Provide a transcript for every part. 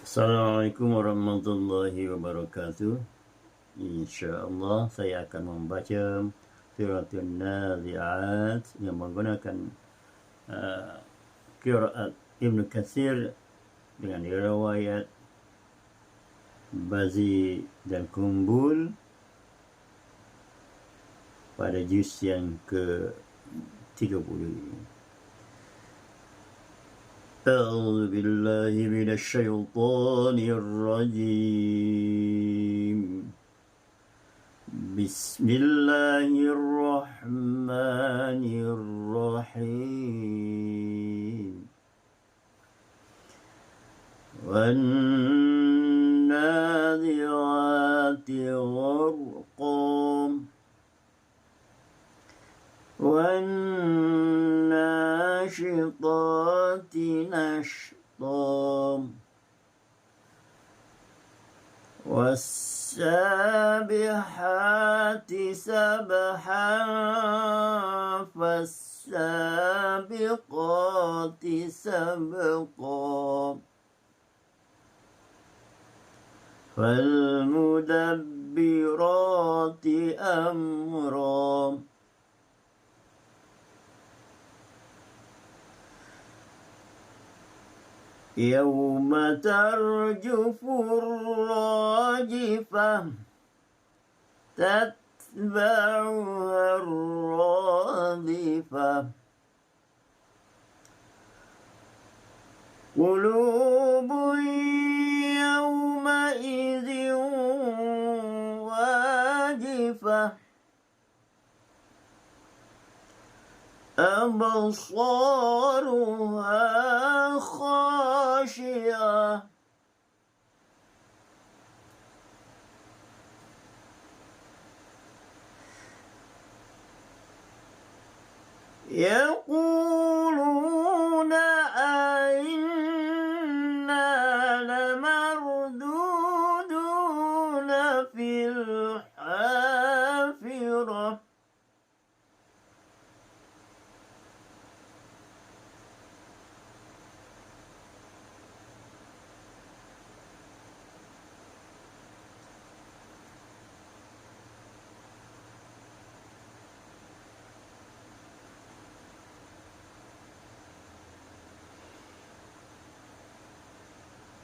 Assalamualaikum warahmatullahi wabarakatuh. InsyaAllah saya akan membaca Suratun Nazi'at yang menggunakan qiraat Ibn Katsir dengan riwayat Bazi dan Kumbul pada juz yang ke-30. أعوذ بالله من الشيطان الرجيم بسم الله الرحمن الرحيم والناذعات غرقا والناشطات نشطا والسابحات سبحا فالسابقات سبقا فالمدبرات أمرا يوم ترجف الراجفة تتبعها الرادفة قلوب يومئذ واجفة أبصارها خاشعة يقولون أئنا لمردودون في الحافرة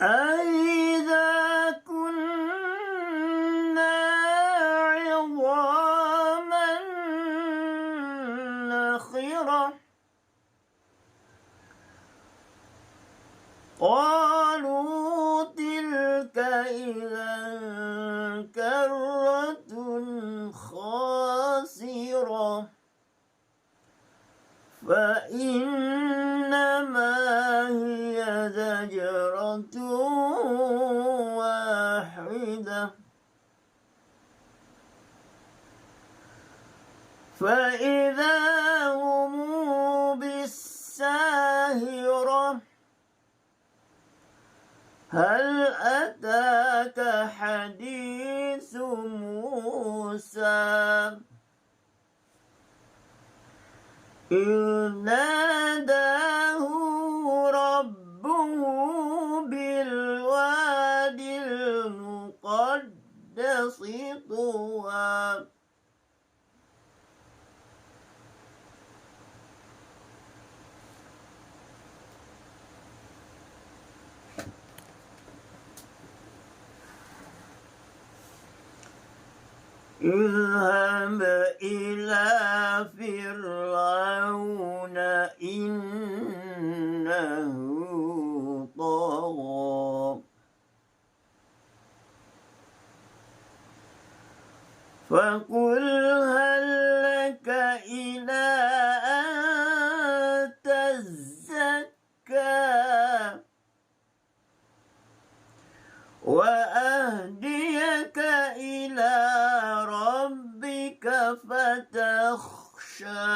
أَإِذَا كُنَّا عِظَامًا نَخِرَةً قَالُوا تِلْكَ إِذًا كَرَّةٌ خَاسِرَةٌ فإنما هي زجرة واحدة فإذا هم بالساهرة هل أتاك حديث موسى إذ ناداه ربه بالواد المقدس طوى اذهب إلى فرعون إنه طغى فقل هل لك إلى أن تزكى وأهديك إلى ربك فتخشى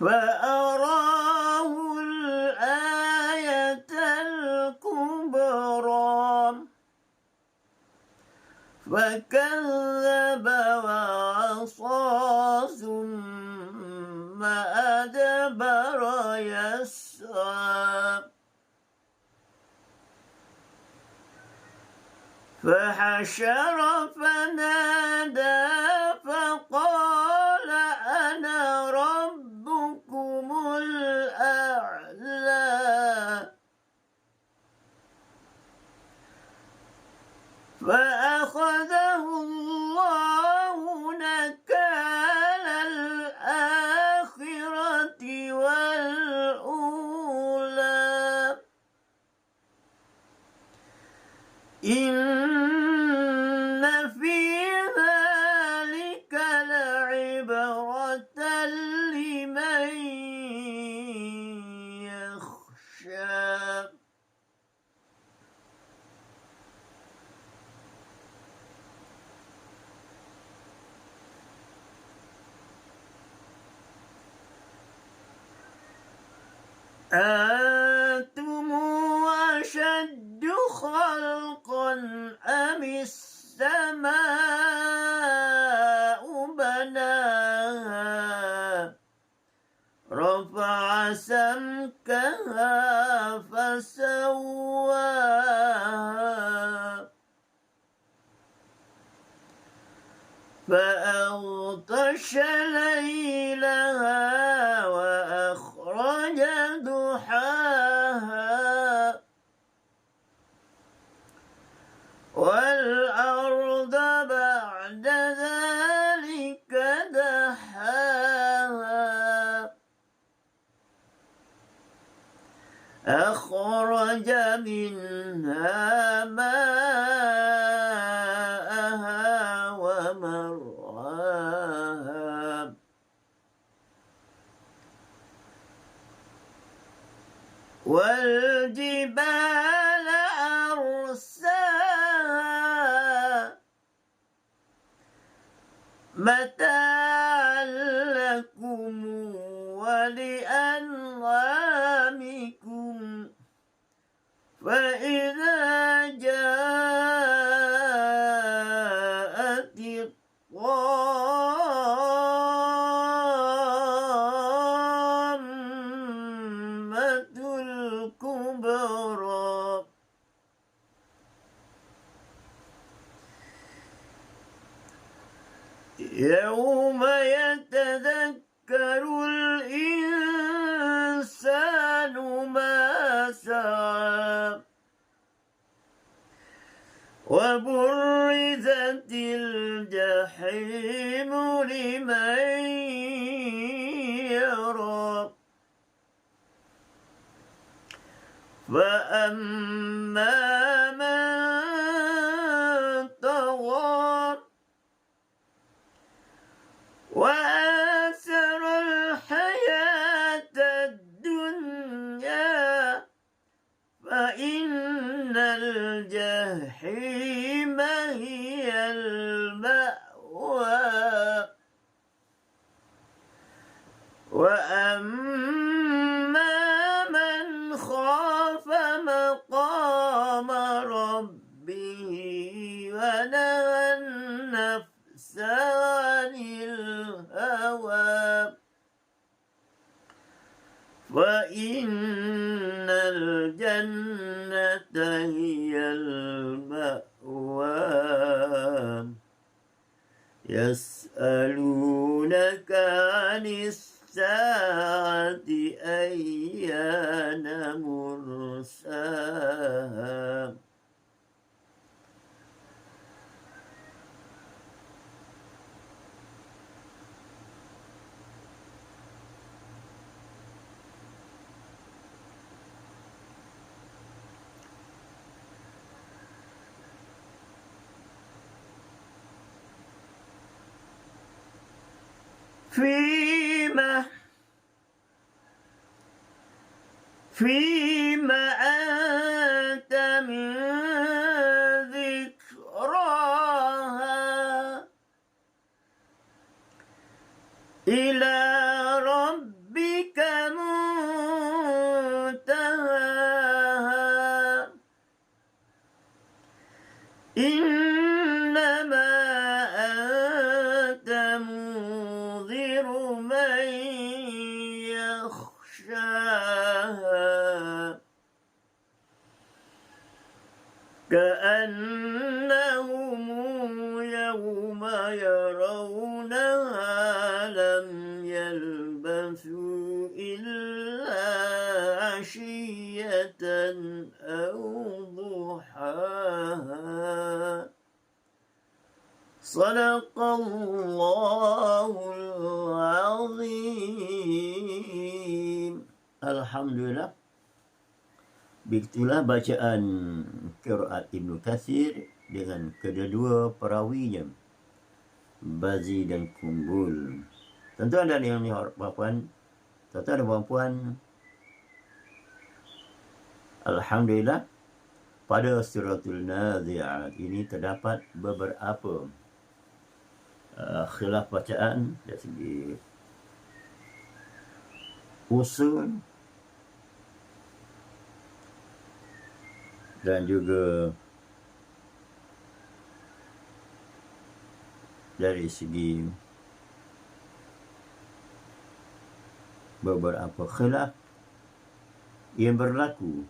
فأراه الآية الكبرى فكذب وعصى ثم أدبر يسعى فحشر فنادى فقال أنا ربكم الأعلى فأخذه الله نكال الآخرة والأولى إن في ذلك لعبرة لمن يخشى أنتم أشد خلقا أم السماء بناها رفع سمكها فسواها فأغطش ليلها وأخرج ضحاها والأرض بعد ذلك دحاها أخرج منها ماءها ومرعاها والجبال أرساها متاعا لكم ولأنعامكم فإذا جاءت الطامة الكبرى يوم يتذكر الإنسان ما سعى وبرزت الجحيم لمن يرى فأما من طغى وآثر الحياة الدنيا فإن الجحيم هي المأوى وأما من خاف مقام ربه ونهى النفس عن الهوى فإن الجنة هي المأوى يسألونك عن الساعة أيان مرساها فيما أنت من ذكراها إلى ربك منتهاها إنما أنت منذر من يخشاها كأنما يرونها لم يلبثوا إلا عشية أو ضحاها صدق الله العظيم. Alhamdulillah. Begitulah bacaan qiraat Ibnu Katsir dengan kedua perawinya, Bazi dan Kumbul. Tentu ada yang puan, tentu ada puan. Alhamdulillah, pada suratul Nazi'at ini terdapat beberapa khilaf bacaan dari segi usul dan juga dari segi beberapa khilaf yang berlaku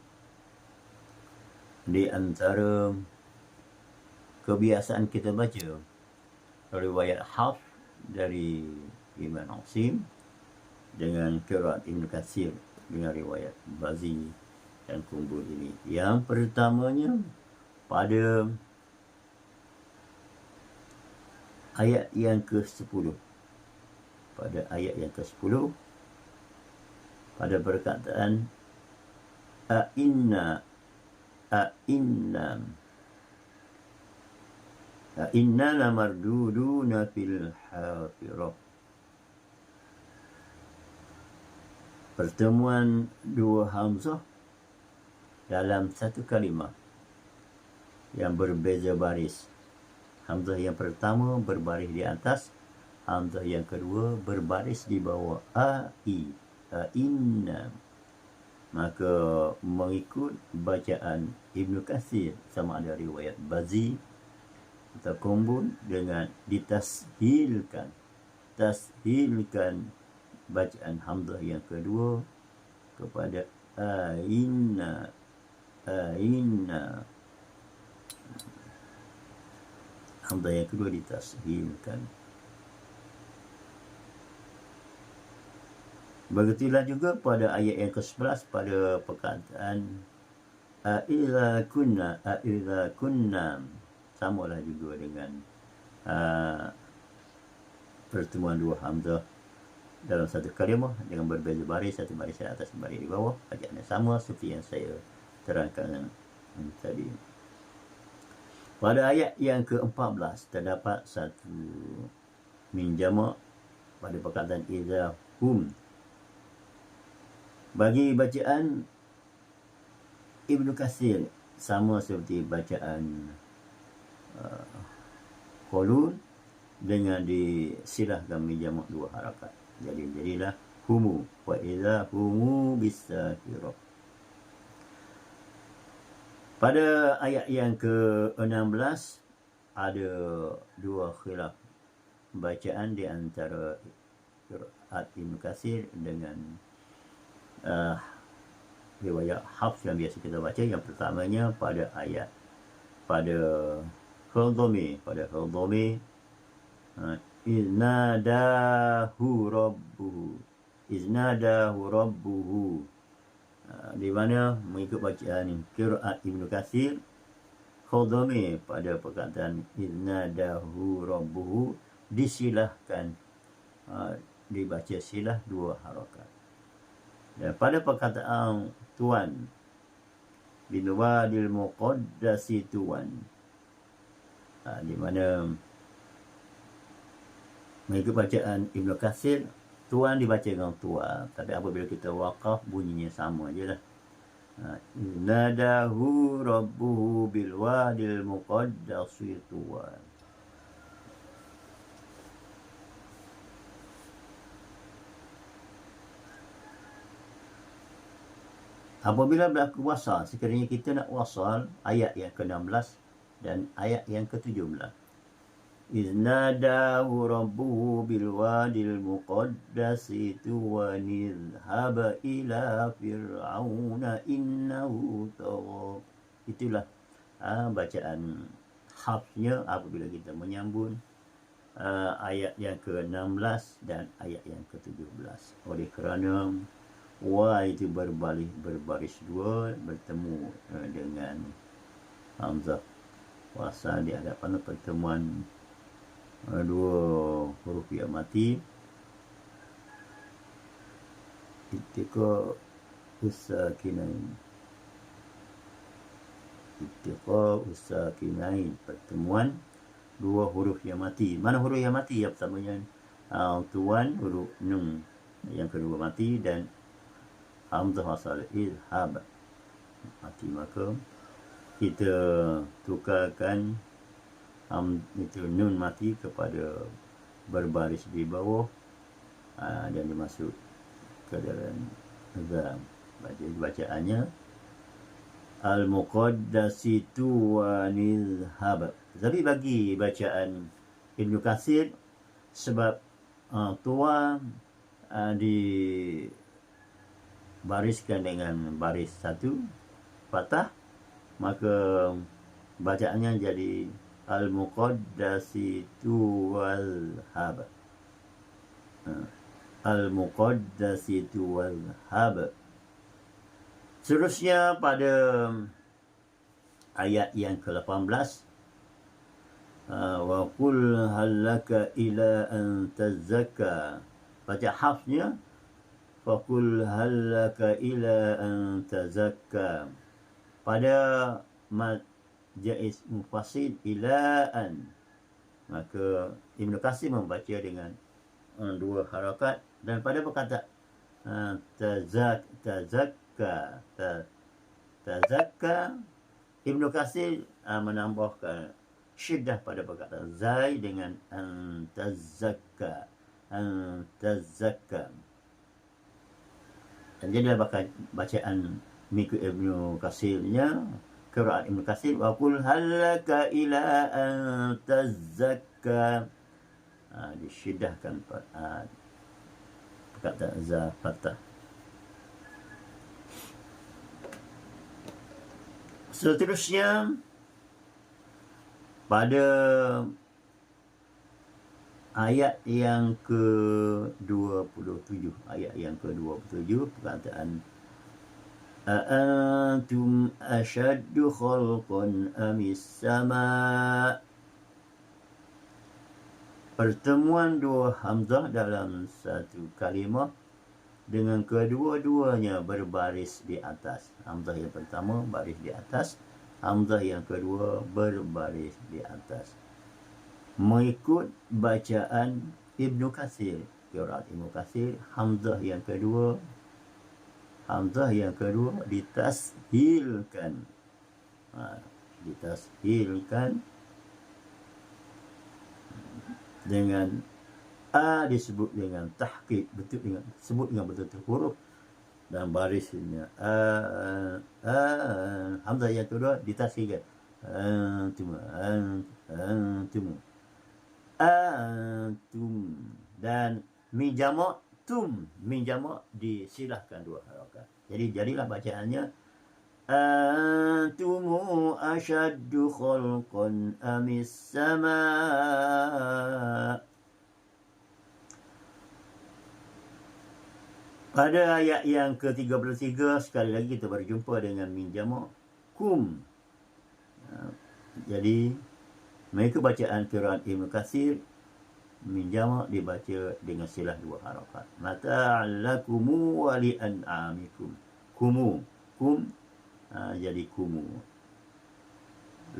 di antara kebiasaan kita baca riwayat Hafs dari Imam Asim dengan qiraat Ibnu Katsir dengan riwayat Bazi dan Kumbul ini. Yang pertamanya pada ayat yang ke-10. Pada ayat yang ke-10 pada perkataan inna lamarduduna fil hafirah. Pertemuan dua hamzah dalam satu kalimah yang berbeza baris. Hamzah yang pertama berbaris di atas, hamzah yang kedua berbaris di bawah. Inna. Maka mengikut bacaan Ibnu Katsir sama ada riwayat Bazi atau Kumbul dengan ditashilkan bacaan hamzah yang kedua kepada inna. Hamzah yang kedua ditashilkan. Begitulah juga pada ayat yang ke-11 pada perkataan Aiza kunna, samalah juga dengan pertemuan dua hamzah dalam satu kalimah dengan berbeza baris, satu baris di atas, satu baris di bawah. Bacaannya sama seperti yang saya terangkan tadi. Pada ayat yang ke-14 terdapat satu min jamak pada perkataan iza hum. Bagi bacaan Ibnu Katsir sama seperti bacaan Qalun dengan disilahkan min jamak dua harakat. Jadi jadilah humu wa iza humu bisafirah. Pada ayat yang ke-16 ada dua khilaf bacaan di antara qiraat Ibnu Katsir dengan riwayat Hafs yang biasa kita baca. Yang pertamanya pada ayat pada Khaldami, iznadahu rabbuhu, di mana mengikut bacaan qiraat Ibnu Katsir Khaldami pada perkataan iznadahu rabbuhu disilahkan dibaca silah dua harakat. Dan pada perkataan Tuan bil wadil muqaddasi Tuan, di mana mengikut bacaan Ibnu Katsir Tuan dibaca dengan tua, tapi apabila kita waqaf bunyinya sama je lah. Nadahu rabbuhu bil wadil muqaddasi Tuan. Apabila berlaku wasal, sekiranya kita nak wasal ayat yang ke-16 dan ayat yang ke-17. Iznadahu rabbuhu bil wadil muqaddasi tuwan idhhab ila fir'auna innahu tagha. Itulah bacaan Hafsnya apabila kita menyambung ayat yang ke-16 dan ayat yang ke-17. Oleh kerana wa itu berbaris dua bertemu dengan hamzah wasal di hadapan pertemuan dua huruf yang mati, ittiqa usakinain pertemuan dua huruf yang mati. Mana huruf yang mati? Yang pertamanya tuan huruf nun, yang kedua mati, dan hamzah wasal izhab mati. Maka kita tukarkan itu nun mati kepada berbaris di bawah dan dimasuk ke dalam za. Bacaannya al-muqaddasitu wa nizhab. Tapi bagi bacaan Ibnu Katsir, sebab tua dibariskan dengan baris satu patah, maka bacaannya jadi al-muqaddasitu wal hab. Al-muqaddasitu wal hab. Seterusnya pada ayat yang ke-18, wa qul hal laka ila an tazakka. Baca hafsnya fa qul hal laka ila an tazakka. Pada mad jaiz mufasil ila an, maka Ibnu Katsir membaca dengan dua harakat, dan pada perkataan tazakka Ibnu Katsir menambahkan syiddah pada perkataan zai dengan tazakka. Dan jadi bacaan mengikut Ibnu Katsirnya, qiraat Ibnu Katsir, wa qul halaka ila an tazakka, disyiddahkan perkataan za fathah. Seterusnya pada ayat yang ke-27, perkataan أأنتم أشد خلقا أم السماء. Pertemuan dua hamzah dalam satu kalimah dengan kedua-duanya berbaris di atas. Hamzah yang pertama baris di atas, hamzah yang kedua berbaris di atas. Mengikut bacaan Ibnu Katsir, qiraat Ibnu Katsir, hamzah yang kedua ditashilkan. Ditashilkan dengan disebut dengan tahqiq, disebut dengan betul-betul huruf dan barisnya. Hamzah yang kedua ditashilkan. Antum. Dan min jamak disilahkan dua harakat. Jadi jadilah bacaannya antumu asyaddu khalqan amis sama. Pada ayat yang ke-33 sekali lagi kita berjumpa dengan min jamak kum. Jadi mereka bacaan qiraat Ibnu Katsir, min jamak dibaca dengan silah dua harakat. Mata'allakumu wa li'an'amikum. Kum jadi kumu.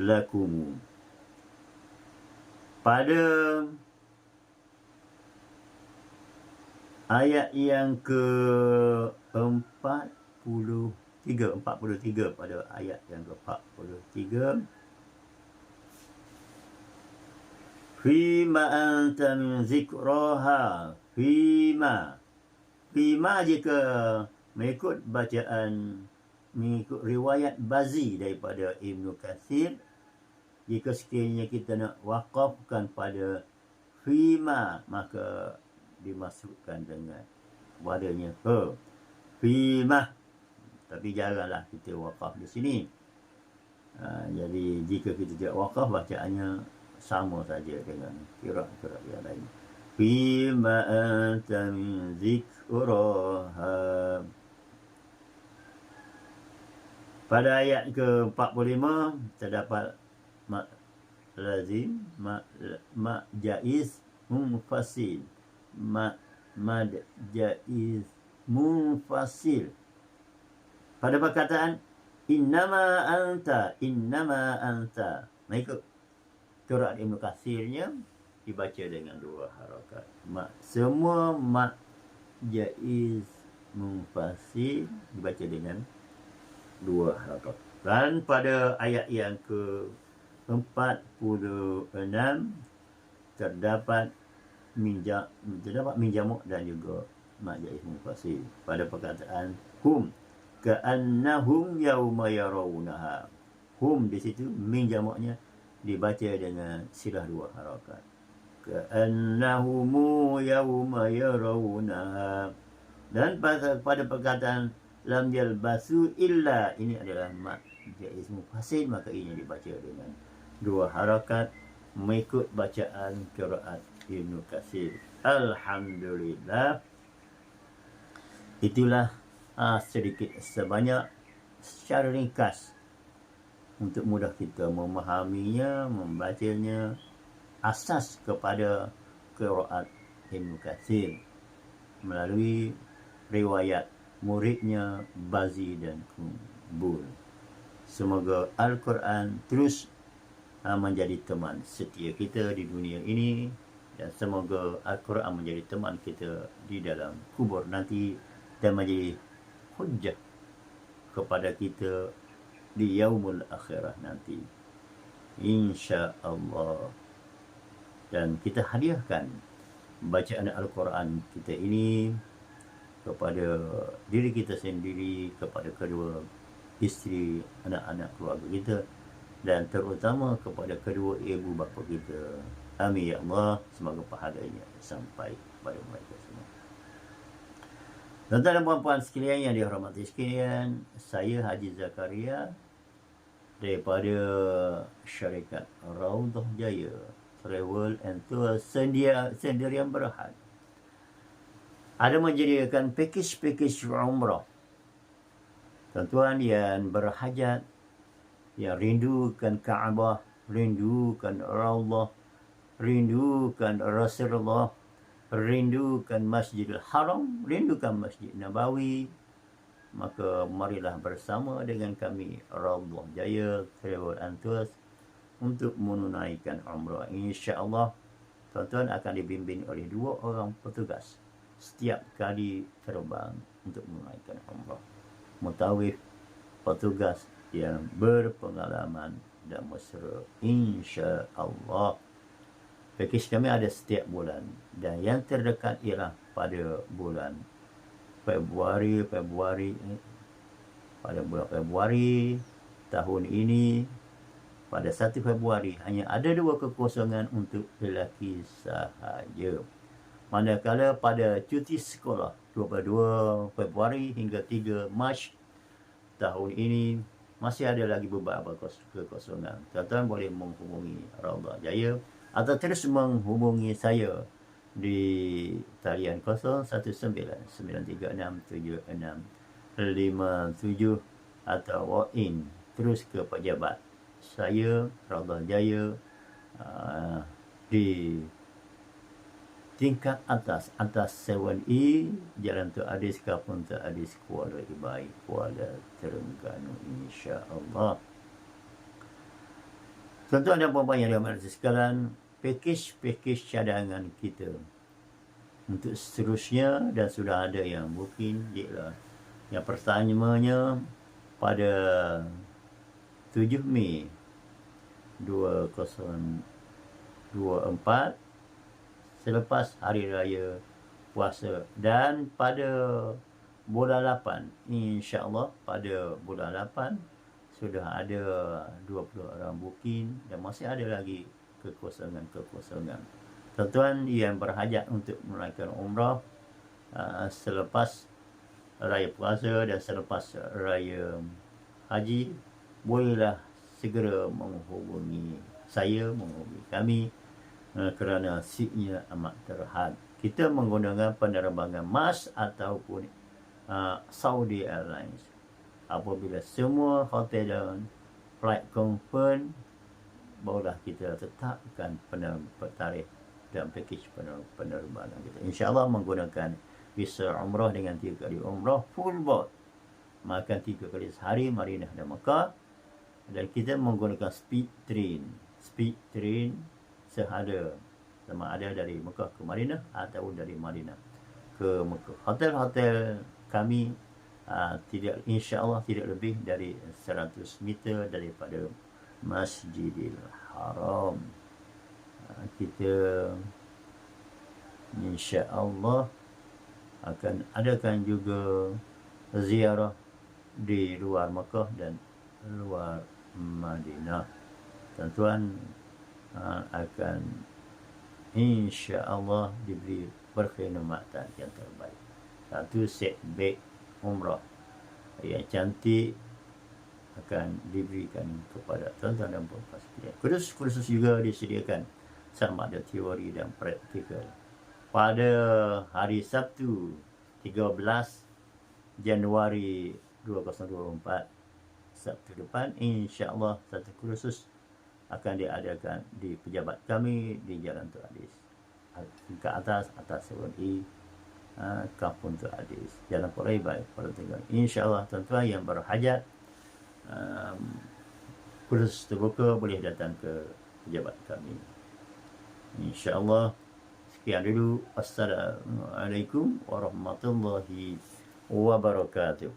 Lakumu. Pada ayat yang ke-43, pada ayat yang ke-43, Fima anta min zikraha. Fima jika mengikut bacaan, mengikut riwayat Bazi daripada Ibnu Katsir, jika sekiranya kita nak wakafkan pada fima, maka dimasukkan dengan padanya fima. Tapi janganlah kita wakaf di sini. Jadi jika kita tidak wakaf, bacaannya sama saja dengan qiraat yang lain. Bima anta min zikraha. Pada ayat ke-45 terdapat mak lazim, mak jaiz, munfasil. Mad jaiz munfasil. Pada perkataan innama anta, mengikut qiraat Ibn Katsirnya dibaca dengan 2 harakat. Semua mak jaiz munfasil dibaca dengan 2 harakat. Dan pada ayat yang ke-46 terdapat min jamuk dan juga mak jaiz munfasil. Pada perkataan hum ka'annahum yauma yarawunaha. Hum di situ min jamaknya dibaca dengan silah 2 harakat. Ka'annahumu yauma yarawunaha. Dan pada perkataan lam yalbasu illa, ini adalah mak jaiz munfasil, maka ini dibaca dengan 2 harakat mengikut bacaan qiraat Ibnu Katsir. Alhamdulillah. Itulah sedikit sebanyak secara ringkas untuk mudah kita memahaminya, membacanya, asas kepada qiraat Ibnu Katsir melalui riwayat muridnya Bazi dan Kumbul. Semoga Al-Quran terus menjadi teman setia kita di dunia ini, dan semoga Al-Quran menjadi teman kita di dalam kubur nanti dan menjadi hujjah kepada kita di yaumul akhirah nanti, insya-Allah. Dan kita hadiahkan bacaan Al-Quran kita ini kepada diri kita sendiri, kepada kedua isteri, anak-anak keluarga kita, dan terutama kepada kedua ibu bapa kita. Amin ya Allah. Semoga pahalanya sampai kepada mereka semua. Tuan-tuan dan puan-puan sekalian yang dihormati sekalian, saya Haji Zakaria daripada syarikat Raudhah Jaya Travel and Tour Sendirian Berhad ada menyediakan pakej umrah. Tuan-tuan yang berhajat, yang rindukan Kaabah, rindukan Raudhah, rindukan Rasulullah, rindukan Masjidil Haram, rindukan Masjid Nabawi, maka marilah bersama dengan kami Raudhah Jaya Travel and Tours untuk menunaikan umrah. InsyaAllah tuan-tuan akan dibimbing oleh 2 orang petugas setiap kali terbang untuk menunaikan umrah. Mutawif, petugas yang berpengalaman dan mesra, insya-Allah. Pakej kami ada setiap bulan, dan yang terdekat ialah pada bulan Februari pada bulan Februari tahun ini. Pada 1 Februari hanya ada 2 kekosongan untuk lelaki sahaja. Manakala pada cuti sekolah 22 Februari hingga 3 Mac tahun ini masih ada lagi beberapa kekosongan. Tuan-tuan boleh menghubungi Raudhah Jaya atau terus menghubungi saya di talian 0119367657 atau walk-in terus ke pejabat saya Raudhah Jaya di tingkat atas 7E Jalan Tok Adis Kampung Tok Adis, Kuala Ibai, Kuala Terengganu, insya-Allah. Tuan-tuan dan puan-puan yang dirahmati sekalian, pakej cadangan kita untuk seterusnya dan sudah ada yang booking ialah yang pertamanya pada 7 Mei 2024 selepas hari raya puasa, dan pada bulan 8 insya-Allah pada bulan 8 sudah ada 20 orang booking dan masih ada lagi kekosongan. Tuan-tuan yang berhajat untuk menunaikan umrah selepas raya puasa dan selepas raya haji, bolehlah segera menghubungi saya, menghubungi kami kerana seatnya amat terhad. Kita menggunakan penerbangan MAS ataupun Saudi Airlines. Apabila semua hotel dan flight confirm, barulah kita tetapkan tarikh dan pakej penerbangan kita. InsyaAllah menggunakan visa umrah dengan 3 kali umrah full board, makan 3 kali sehari Madinah dan Mekah, dan kita menggunakan speed train sehada, sama ada dari Mekah ke Madinah atau dari Madinah ke Mekah. Hotel-hotel kami insya-Allah tidak lebih dari 100 meter daripada Masjidil Haram. Kita insya-Allah akan adakan juga ziarah di luar Mekah dan luar Madinah. Tuan-tuan akan insya-Allah diberi perkhidmatan yang terbaik. Satu set beg umrah yang cantik akan diberikan kepada tuan-tuan dan puan-puan sekalian. Kursus juga disediakan, sama ada teori dan praktikal. Pada hari Sabtu 13 Januari 2024, Sabtu depan, insya-Allah satu kursus akan diadakan di pejabat kami di Jalan Tun Adis, ke atas UNI, Kampung Tun Adis, Jalan Poraibai, Kuala Tegal. InsyaAllah tuan-tuan yang berhajat kursus terbuka boleh datang ke pejabat kami. InsyaAllah sekian dulu. Assalamualaikum warahmatullahi wabarakatuh.